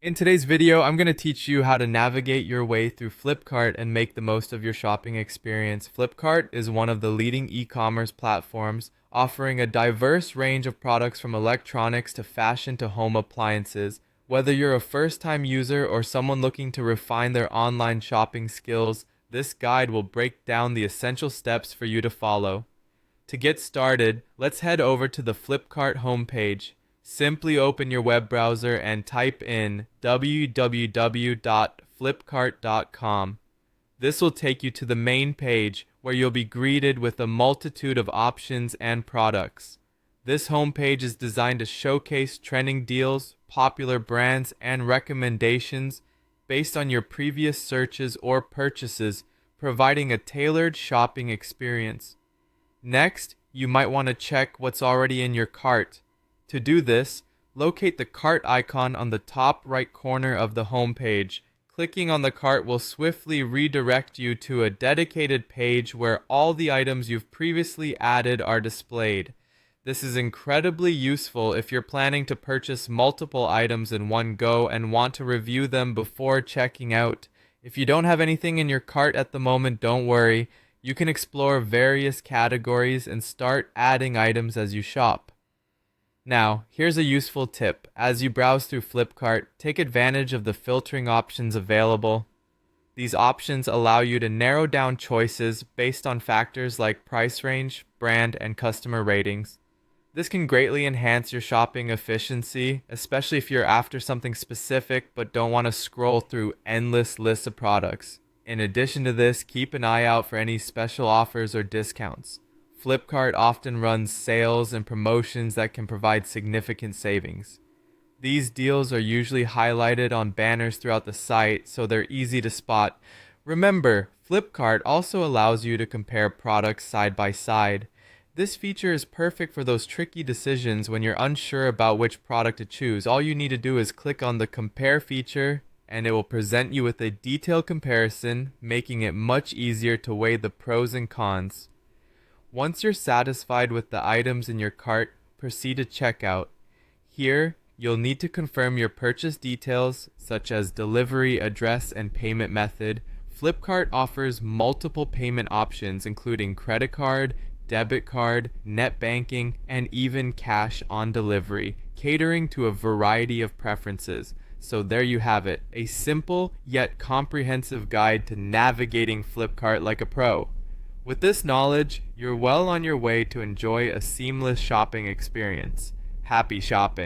In today's video, I'm going to teach you how to navigate your way through Flipkart and make the most of your shopping experience. Flipkart is one of the leading e-commerce platforms, offering a diverse range of products from electronics to fashion to home appliances. Whether you're a first-time user or someone looking to refine their online shopping skills, this guide will break down the essential steps for you to follow. To get started, let's head over to the Flipkart homepage. Simply open your web browser and type in www.flipkart.com. This will take you to the main page where you'll be greeted with a multitude of options and products. This homepage is designed to showcase trending deals, popular brands, and recommendations based on your previous searches or purchases, providing a tailored shopping experience. Next, you might want to check what's already in your cart. To do this, locate the cart icon on the top right corner of the home page. Clicking on the cart will swiftly redirect you to a dedicated page where all the items you've previously added are displayed. This is incredibly useful if you're planning to purchase multiple items in one go and want to review them before checking out. If you don't have anything in your cart at the moment, don't worry. You can explore various categories and start adding items as you shop. Now, here's a useful tip. As you browse through Flipkart, take advantage of the filtering options available. These options allow you to narrow down choices based on factors like price range, brand, and customer ratings. This can greatly enhance your shopping efficiency, especially if you're after something specific but don't want to scroll through endless lists of products. In addition to this, keep an eye out for any special offers or discounts. Flipkart often runs sales and promotions that can provide significant savings. These deals are usually highlighted on banners throughout the site, so they're easy to spot. Remember, Flipkart also allows you to compare products side by side. This feature is perfect for those tricky decisions when you're unsure about which product to choose. All you need to do is click on the Compare feature, and it will present you with a detailed comparison, making it much easier to weigh the pros and cons. Once you're satisfied with the items in your cart, proceed to checkout. Here, you'll need to confirm your purchase details, such as delivery, address, and payment method. Flipkart offers multiple payment options, including credit card, debit card, net banking, and even cash on delivery, catering to a variety of preferences. So there you have it, a simple yet comprehensive guide to navigating Flipkart like a pro. With this knowledge, you're well on your way to enjoy a seamless shopping experience. Happy shopping!